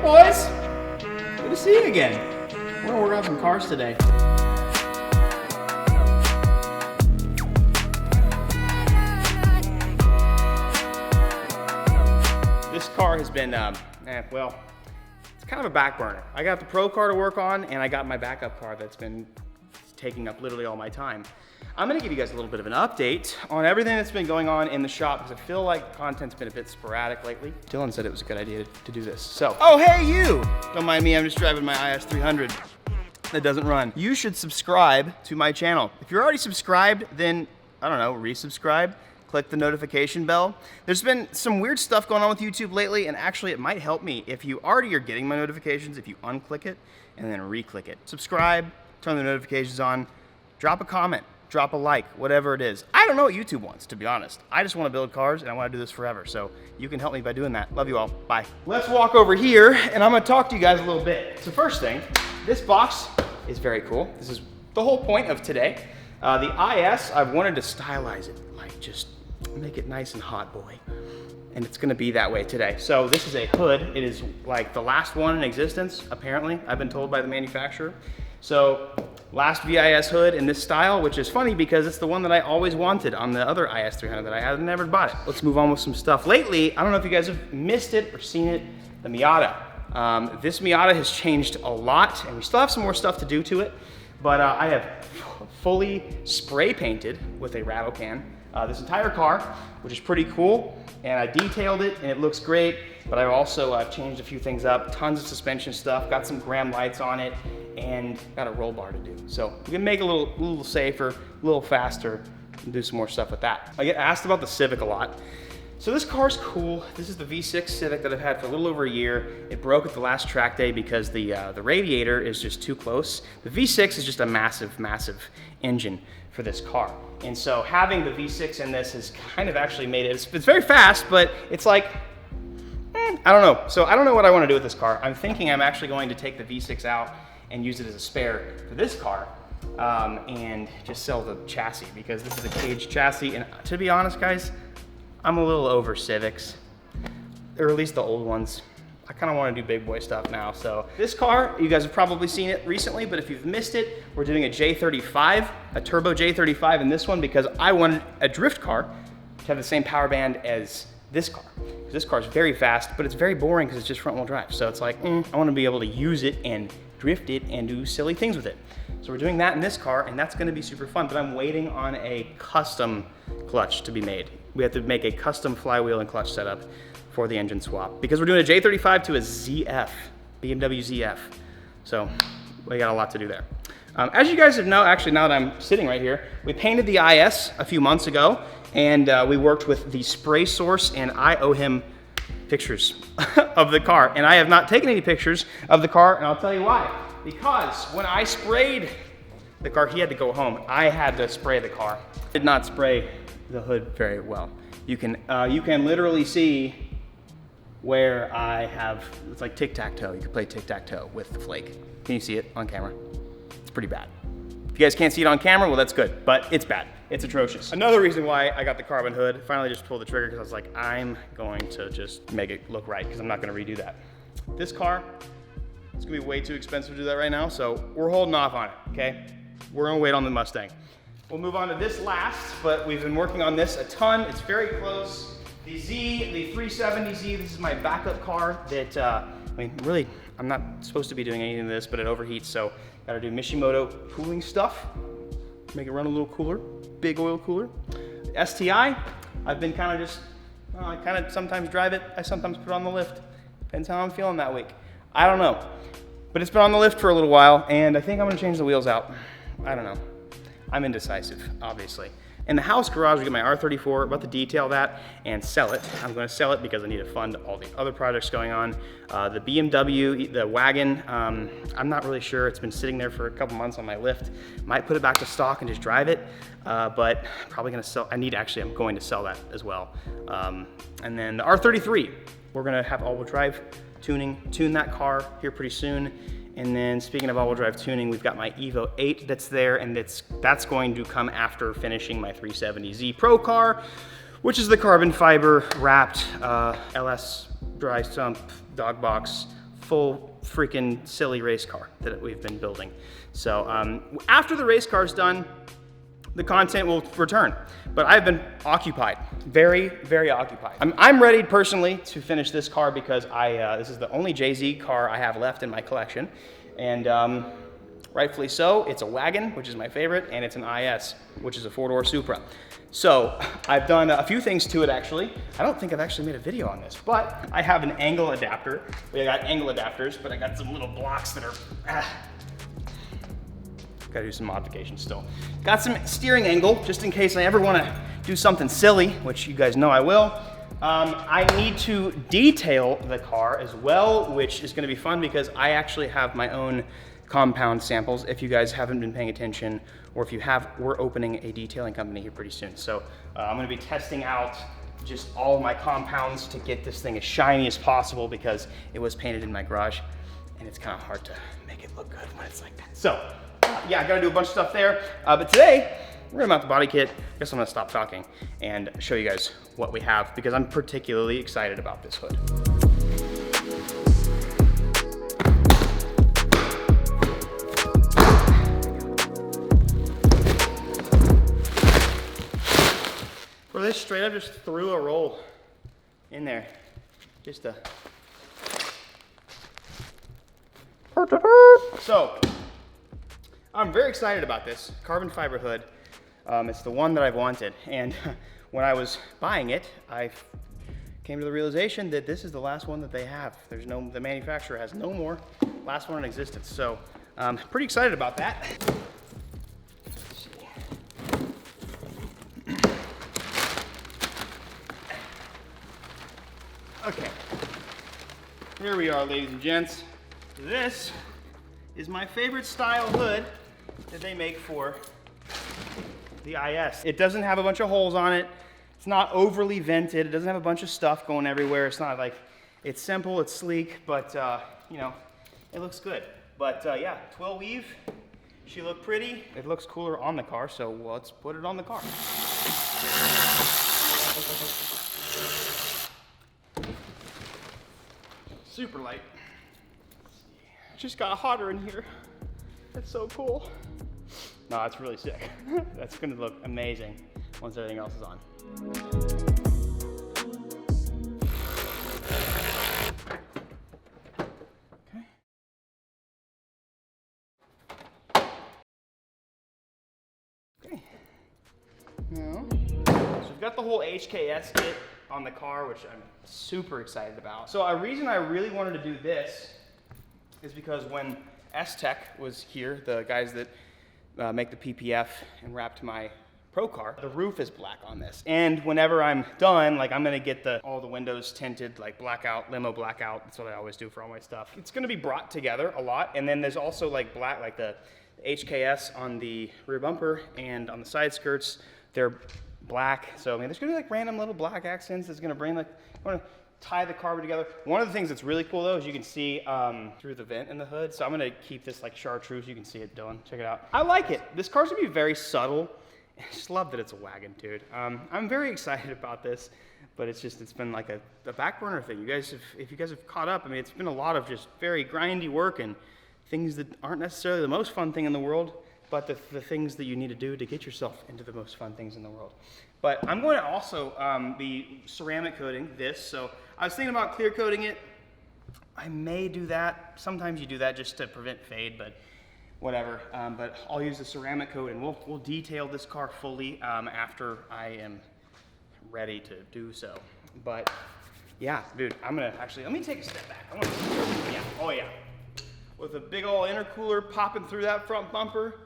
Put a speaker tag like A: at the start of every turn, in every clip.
A: boys! Good to see you again. We're gonna work on some cars today. This car has been, well, it's kind of a back burner. I got the pro car to work on, and I got my backup car that's been taking up literally all my time. I'm gonna give you guys a little bit of an update on everything that's been going on in the shop because I feel like content's been a bit sporadic lately. Dylan said it was a good idea to do this. So, oh hey you! Don't mind me, I'm just driving my IS300 that doesn't run. You should subscribe to my channel. If you're already subscribed, then, I don't know, resubscribe. Click the notification bell. There's been some weird stuff going on with YouTube lately, and actually it might help me if you already are getting my notifications, if you unclick it and then re-click it. Subscribe, turn the notifications on, drop a comment, drop a like, whatever it is. I don't know what YouTube wants, to be honest. I just want to build cars and I want to do this forever, so you can help me by doing that. Love you all, bye. Let's walk over here and I'm gonna talk to you guys a little bit. So first thing, this box is very cool. This is the whole point of today. The IS, I've wanted to stylize it, like just make it nice and hot boy. And it's gonna be that way today. So this is a hood. It is like the last one in existence, apparently. I've been told by the manufacturer. So last VIS hood in this style, which is funny because it's the one that I always wanted on the other IS300 that I had never bought it. Let's move on with some stuff. Lately, I don't know if you guys have missed it or seen it, the Miata. This Miata has changed a lot and we still have some more stuff to do to it, but I have fully spray painted with a rattle can this entire car, which is pretty cool, and I detailed it and it looks great, but I've also changed a few things up, tons of suspension stuff, got some Graham lights on it, and got a roll bar to do. So we can make it a little safer, a little faster, and do some more stuff with that. I get asked about the Civic a lot. So this car's cool. This is the V6 Civic that I've had for a little over a year. It broke at the last track day because the radiator is just too close. The V6 is just a massive, massive engine for this car. And so having the V6 in this has kind of actually made it, it's very fast, but it's like, I don't know. So I don't know what I want to do with this car. I'm thinking I'm actually going to take the V6 out and use it as a spare for this car and just sell the chassis because this is a cage chassis. And to be honest, guys, I'm a little over Civics, or at least the old ones. I kind of want to do big boy stuff now. So this car, you guys have probably seen it recently, but if you've missed it, we're doing a J35, a turbo J35 in this one because I wanted a drift car to have the same power band as this car. This car is very fast, but it's very boring because it's just front wheel drive. So it's like, I want to be able to use it and drift it and do silly things with it. So we're doing that in this car and that's going to be super fun, but I'm waiting on a custom clutch to be made. We have to make a custom flywheel and clutch setup for the engine swap because we're doing a J35 to a ZF, BMW ZF. So we got a lot to do there. As you guys know, actually now that I'm sitting right here, we painted the IS a few months ago and we worked with the spray source and I owe him pictures of the car. And I have not taken any pictures of the car and I'll tell you why. Because when I sprayed the car, he had to go home. I had to spray the car. Did not spray the hood very well. You can literally see where I have, it's like tic-tac-toe. You can play tic-tac-toe with the flake. Can you see it on camera? It's pretty bad. If you guys can't see it on camera, well, that's good, but it's bad. It's atrocious. Another reason why I got the carbon hood, finally just pulled the trigger because I was like, I'm going to just make it look right because I'm not gonna redo that. This car, it's gonna be way too expensive to do that right now, so we're holding off on it, okay? We're gonna wait on the Mustang. We'll move on to this last, but we've been working on this a ton. It's very close. The Z, the 370Z, this is my backup car that, I mean, really, I'm not supposed to be doing anything to this, but it overheats, so gotta do Mishimoto cooling stuff, make it run a little cooler, big oil cooler. The STI, I've been kind of just, I kind of sometimes drive it, I sometimes put it on the lift. Depends how I'm feeling that week. I don't know, but it's been on the lift for a little while, and I think I'm gonna change the wheels out. I don't know. I'm indecisive, obviously. In the house garage, we get my R34, about to detail that and sell it. I'm gonna sell it because I need to fund all the other projects going on. The BMW, the wagon, I'm not really sure. It's been sitting there for a couple months on my lift. Might put it back to stock and just drive it, but probably gonna sell, I'm going to sell that as well. And then the R33, we're gonna have all-wheel drive tune that car here pretty soon. And then speaking of all-wheel drive tuning, we've got my Evo 8 that's there, and that's going to come after finishing my 370Z Pro car, which is the carbon fiber wrapped LS dry sump dog box full freaking silly race car that we've been building. So after the race car is done, the content will return. But I've been occupied, very, very occupied. I'm ready personally to finish this car because this is the only JZ car I have left in my collection. And rightfully so, it's a wagon, which is my favorite, and it's an IS, which is a 4-door Supra. So I've done a few things to it actually. I don't think I've actually made a video on this, but I have an angle adapter. We got angle adapters, but I got some little blocks that are, gotta do some modifications still. Got some steering angle, just in case I ever wanna do something silly, which you guys know I will. I need to detail the car as well, which is gonna be fun because I actually have my own compound samples. If you guys haven't been paying attention, or if you have, we're opening a detailing company here pretty soon. So I'm gonna be testing out just all of my compounds to get this thing as shiny as possible because it was painted in my garage and it's kind of hard to make it look good when it's like that. So yeah, I gotta do a bunch of stuff there. But today, we're gonna mount the body kit. I guess I'm gonna stop talking and show you guys what we have because I'm particularly excited about this hood. For this, straight up just threw a roll in there. Just a... So, I'm very excited about this carbon fiber hood. It's the one that I've wanted. And when I was buying it, I came to the realization that this is the last one that they have. The manufacturer has no more. Last one in existence. So, pretty excited about that. Okay, here we are, ladies and gents. This is my favorite style hood that they make for the IS. It doesn't have a bunch of holes on it. It's not overly vented. It doesn't have a bunch of stuff going everywhere. It's not like, it's simple, it's sleek, but you know, it looks good. But yeah, twill weave, she looked pretty. It looks cooler on the car, so let's put it on the car. Super light. It just got hotter in here. That's so cool. No, it's really sick. That's gonna look amazing once everything else is on. Okay. Okay. Now, so we've got the whole HKS kit on the car, which I'm super excited about. So a reason I really wanted to do this is because when S-Tech was here, the guys that make the PPF and wrapped my Pro car, the roof is black on this. And whenever I'm done, like I'm gonna get all the windows tinted, like blackout, limo blackout. That's what I always do for all my stuff. It's gonna be brought together a lot. And then there's also like black, like the HKS on the rear bumper and on the side skirts, they're black. So I mean, there's gonna be like random little black accents that's gonna bring like, I'm gonna tie the carbon together. One of the things that's really cool though is you can see through the vent in the hood. So I'm gonna keep this like chartreuse. You can see it, Dylan, check it out. I like it. This car's gonna be very subtle. I just love that it's a wagon, dude. I'm very excited about this, but it's been like a back burner thing. If you guys have caught up, I mean, it's been a lot of just very grindy work and things that aren't necessarily the most fun thing in the world, but the things that you need to do to get yourself into the most fun things in the world. But I'm going to also be ceramic coating this. So I was thinking about clear coating it. I may do that. Sometimes you do that just to prevent fade, but whatever. But I'll use the ceramic coat and we'll detail this car fully after I am ready to do so. But yeah, dude, I'm gonna actually, let me take a step back. I want to see, yeah, oh yeah. With a big old intercooler popping through that front bumper.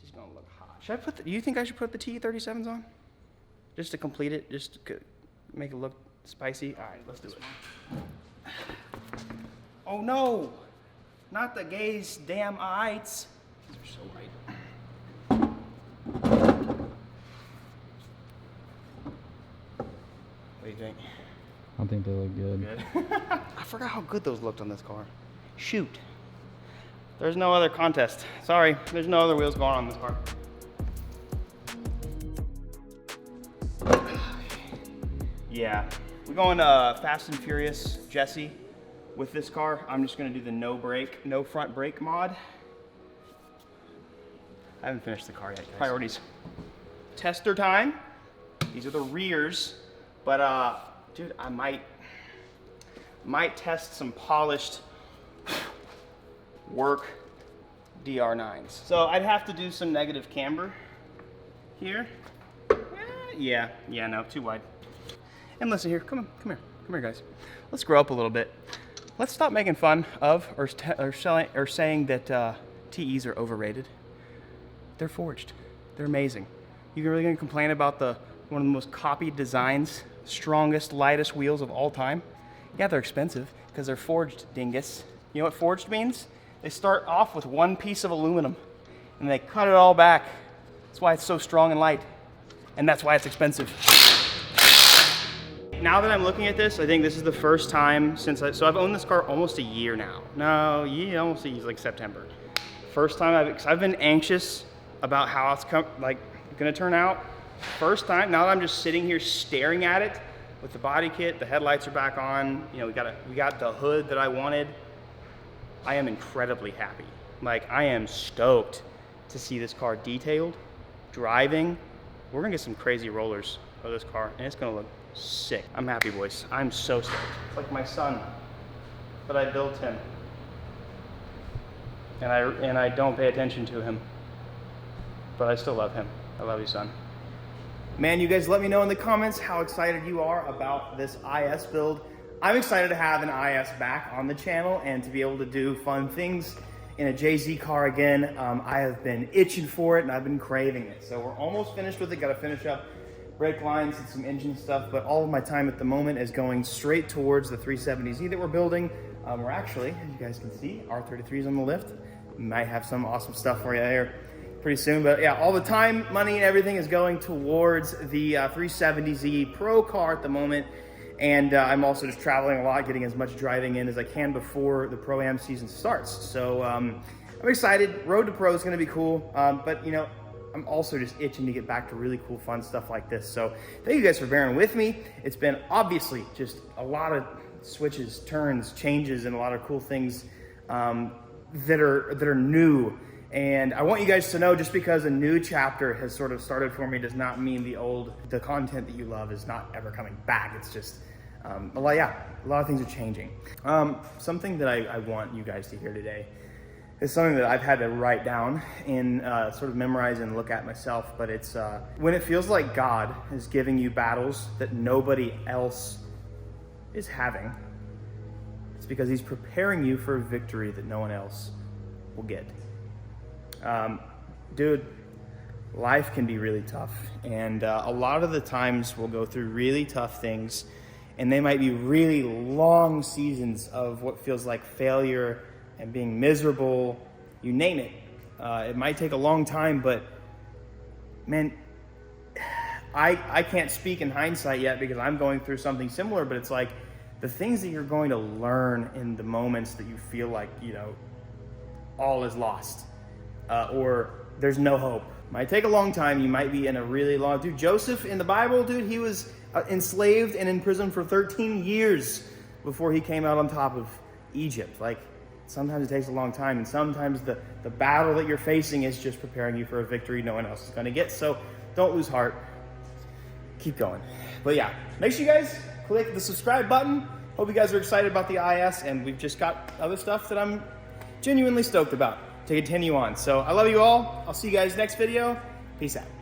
A: She's gonna look hot. Should I put do you think I should put the T37s on? Just to complete it, just to make it look spicy? All right, let's do it. Oh no, not the gays damn ites. These are so white. What do you think?
B: I think they look good.
A: I forgot how good those looked on this car. Shoot. There's no other contest. Sorry, there's no other wheels going on this car. Yeah, we're going Fast and Furious Jesse with this car, I'm just gonna do the no front brake mod. I haven't finished the car yet, guys. Priorities. Tester time. These are the rears, but dude, I might test some polished work DR9s. So I'd have to do some negative camber here. Yeah, no, too wide. And listen here, come here, guys. Let's grow up a little bit. Let's stop making fun of or saying that TEs are overrated. They're forged. They're amazing. You're really gonna complain about one of the most copied designs, strongest, lightest wheels of all time? Yeah, they're expensive because they're forged, dingus. You know what forged means? They start off with one piece of aluminum and they cut it all back. That's why it's so strong and light. And that's why it's expensive. Now that I'm looking at this, I think this is the first time since so I've owned this car almost a year now. No, yeah, almost a year, like September. First time I've been anxious about how it's gonna turn out. First time, now that I'm just sitting here staring at it with the body kit, the headlights are back on, you know, we got the hood that I wanted. I am incredibly happy. Like, I am stoked to see this car detailed, driving. We're gonna get some crazy rollers of this car, and it's gonna look sick. I'm happy, boys. I'm so stoked. It's like my son, but I built him. And I don't pay attention to him, but I still love him. I love you, son. Man, you guys let me know in the comments how excited you are about this IS build. I'm excited to have an IS back on the channel and to be able to do fun things in a JZ car again. I have been itching for it and I've been craving it. So we're almost finished with it. Got to finish up brake lines and some engine stuff, but all of my time at the moment is going straight towards the 370Z that we're building. We're actually, as you guys can see, R33's on the lift. Might have some awesome stuff for you here pretty soon, but yeah, all the time, money, and everything is going towards the 370Z Pro car at the moment. And I'm also just traveling a lot, getting as much driving in as I can before the Pro-Am season starts. So I'm excited. Road to Pro is going to be cool, but you know, I'm also just itching to get back to really cool, fun stuff like this. So thank you guys for bearing with me. It's been obviously just a lot of switches, turns, changes, and a lot of cool things that are new. And I want you guys to know, just because a new chapter has sort of started for me does not mean the content that you love is not ever coming back. It's just, a lot of things are changing. Something that I want you guys to hear today is something that I've had to write down and sort of memorize and look at myself, but it's when it feels like God is giving you battles that nobody else is having, it's because he's preparing you for a victory that no one else will get. Dude, life can be really tough, and a lot of the times we'll go through really tough things, and they might be really long seasons of what feels like failure and being miserable, you name it. It might take a long time, but man, I can't speak in hindsight yet because I'm going through something similar, but it's like the things that you're going to learn in the moments that you feel like, you know, all is lost. Or there's no hope. Might take a long time. You might be in a really long... Dude, Joseph in the Bible, dude, he was enslaved and in prison for 13 years before he came out on top of Egypt. Like, sometimes it takes a long time, and sometimes the battle that you're facing is just preparing you for a victory no one else is going to get. So don't lose heart. Keep going. But yeah, make sure you guys click the subscribe button. Hope you guys are excited about the IS, and we've just got other stuff that I'm genuinely stoked about to continue on. So I love you all. I'll see you guys next video. Peace out.